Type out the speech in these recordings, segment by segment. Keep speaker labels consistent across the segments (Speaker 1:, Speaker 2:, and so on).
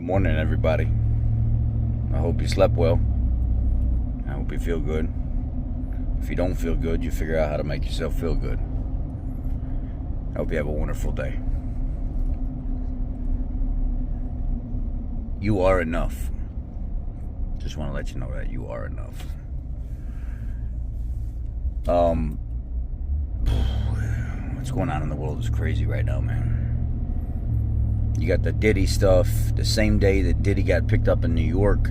Speaker 1: Good morning, everybody. I hope you slept well. I hope you feel good. If you don't feel good, you figure out how to make yourself feel good. I hope you have a wonderful day. You are enough. Just want to let you know that you are enough. What's going on in the world is crazy right now, man. You got the Diddy stuff. The same day that Diddy got picked up in New York,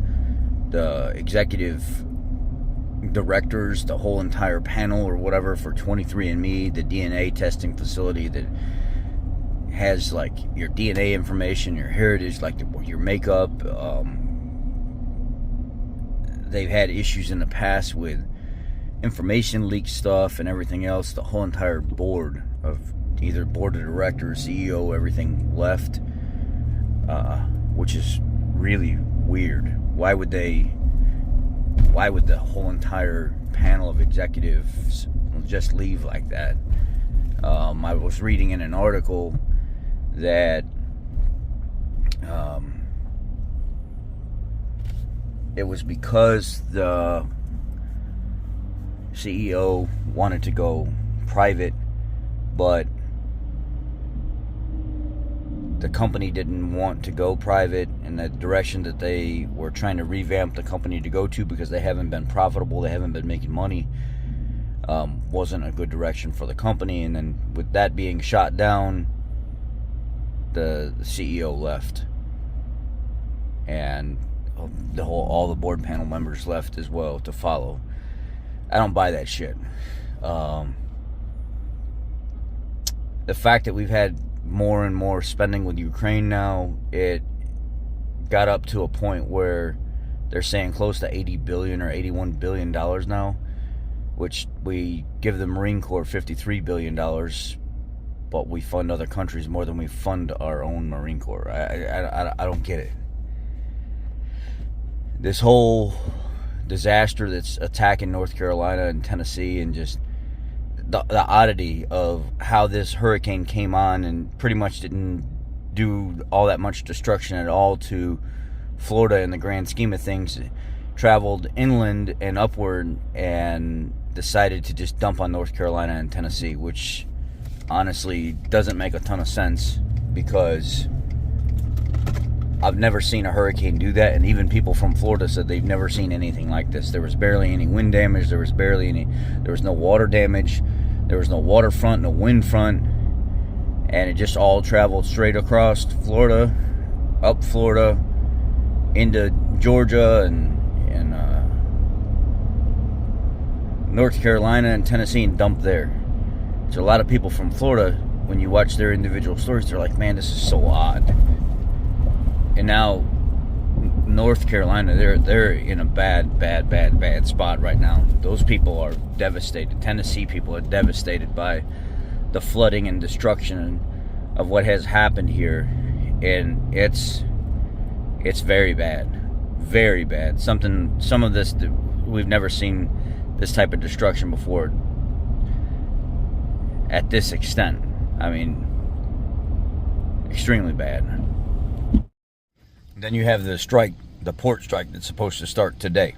Speaker 1: the executive directors, the whole entire panel or whatever for 23andMe, the DNA testing facility that has like your DNA information, your heritage, like your makeup. They've had issues in the past with information leak stuff and everything else. The whole entire board of either board of directors, CEO, everything left, which is really weird. Why would the whole entire panel of executives just leave like that? I was reading in an article that it was because the CEO wanted to go private, but the company didn't want to go private in the direction that they were trying to revamp the company to go to, because they haven't been profitable, they haven't been making money. Wasn't a good direction for the company. And then with that being shot down, the CEO left, and all the board panel members left as well to follow. I don't buy that shit. The fact that we've had more and more spending with Ukraine now, it got up to a point where they're saying close to $80 billion or $81 billion now, which we give the Marine Corps $53 billion, but we fund other countries more than we fund our own Marine Corps. I don't get it. This whole disaster that's attacking North Carolina and Tennessee, and just the oddity of how this hurricane came on and pretty much didn't do all that much destruction at all to Florida in the grand scheme of things. It traveled inland and upward and decided to just dump on North Carolina and Tennessee, which honestly doesn't make a ton of sense, because I've never seen a hurricane do that, and even people from Florida said they've never seen anything like this. There was barely any wind damage, there was no water damage, there was no waterfront, no wind front, and it just all traveled straight across Florida, up Florida, into Georgia and North Carolina and Tennessee, and dumped there. So a lot of people from Florida, when you watch their individual stories, they're like, man, this is so odd. And now North Carolina, they're in a bad spot right now. Those people are devastated. Tennessee people are devastated by the flooding and destruction of what has happened here, and it's very bad, very bad. Some of this, we've never seen this type of destruction before at this extent. I mean, extremely bad. Then you have the strike, the port strike that's supposed to start today.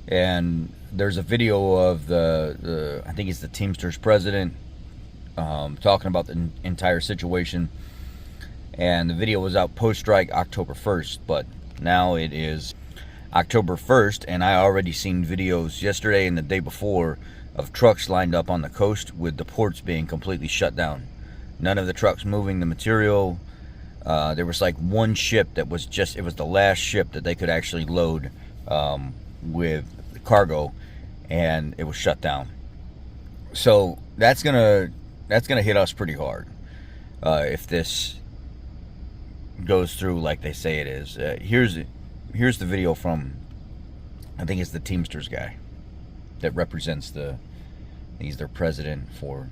Speaker 1: And there's a video of the I think it's the Teamsters president talking about the entire situation. And the video was out post-strike October 1st, but now it is October 1st, and I already seen videos yesterday and the day before of trucks lined up on the coast with the ports being completely shut down. None of the trucks moving the material. There was like one ship that was it was the last ship that they could actually load with cargo, and it was shut down. So that's gonna hit us pretty hard if this goes through like they say it is. Here's the video from, I think it's the Teamsters guy that represents he's their president for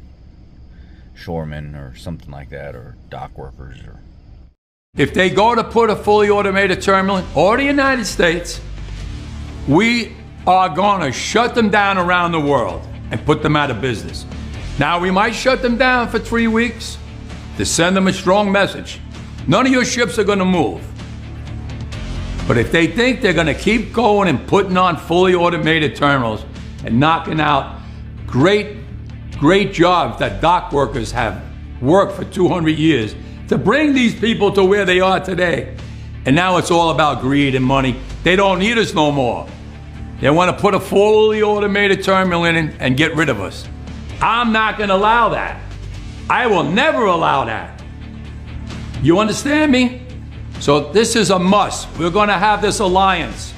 Speaker 1: shoremen or something like that, or dock workers. Or
Speaker 2: if they go to put a fully automated terminal or the United States, we are going to shut them down around the world and put them out of business. Now, we might shut them down for 3 weeks to send them a strong message. None of your ships are going to move. But if they think they're gonna keep going and putting on fully automated terminals and knocking out great jobs that dock workers have worked for 200 years to bring these people to where they are today, and now it's all about greed and money. They don't need us no more. They want to put a fully automated terminal in and get rid of us. I'm not going to allow that. I will never allow that. You understand me? So this is a must. We're going to have this alliance,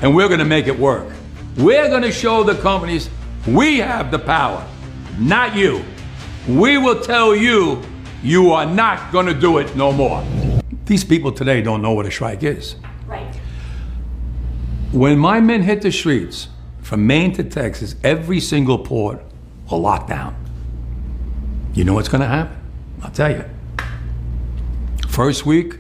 Speaker 2: and we're going to make it work. We're going to show the companies we have the power, not you. We will tell you, you are not going to do it no more. These people today don't know what a strike is.
Speaker 3: Right.
Speaker 2: When my men hit the streets, from Maine to Texas, every single port will lock down. You know what's going to happen? I'll tell you. First week,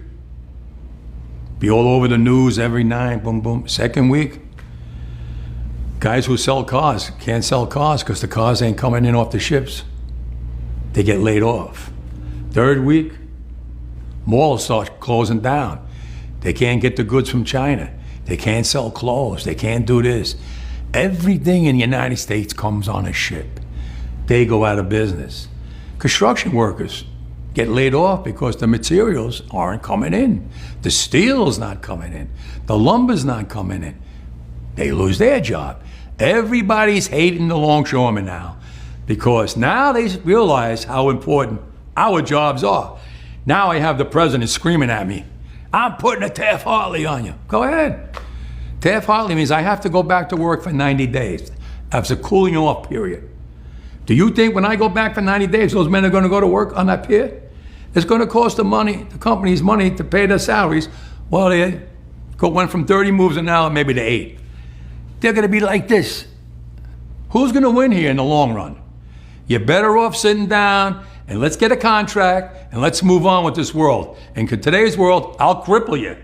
Speaker 2: be all over the news every night, boom, boom. Second week, guys who sell cars can't sell cars because the cars ain't coming in off the ships. They get laid off. Third week, malls start closing down. They can't get the goods from China. They can't sell clothes. They can't do this. Everything in the United States comes on a ship. They go out of business. Construction workers get laid off because the materials aren't coming in. The steel's not coming in. The lumber's not coming in. They lose their job. Everybody's hating the longshoremen now because now they realize how important our jobs are. Now I have the president screaming at me, I'm putting a Taft-Hartley on you. Go ahead. Taft-Hartley means I have to go back to work for 90 days. That's a cooling off period. Do you think when I go back for 90 days, those men are going to go to work on that pier? It's going to cost the company's money to pay their salaries. Well, they went from 30 moves an hour maybe to 8. They're going to be like this. Who's going to win here in the long run? You're better off sitting down and let's get a contract and let's move on with this world. And in today's world, I'll cripple you.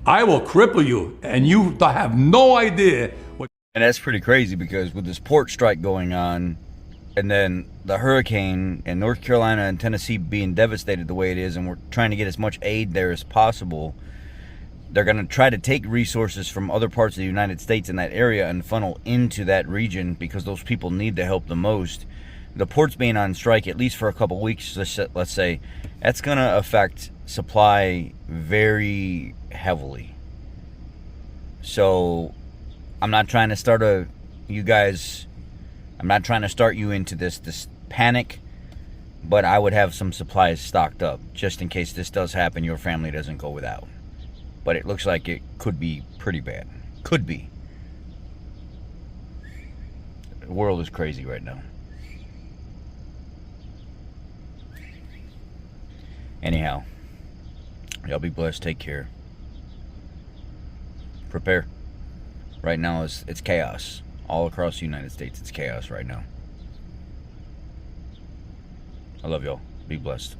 Speaker 2: I will cripple you, and you have no idea what.
Speaker 1: And that's pretty crazy because with this port strike going on, and then the hurricane in North Carolina and Tennessee being devastated the way it is, and we're trying to get as much aid there as possible, they're going to try to take resources from other parts of the United States in that area and funnel into that region because those people need the help the most. The port's being on strike at least for a couple weeks, let's say, that's going to affect supply very heavily. So I'm not trying to start you into this panic, but I would have some supplies stocked up just in case this does happen, your family doesn't go without. But it looks like it could be pretty bad. Could be. The world is crazy right now. Anyhow, y'all be blessed. Take care. Prepare. Right now it's chaos. All across the United States, it's chaos right now. I love y'all. Be blessed.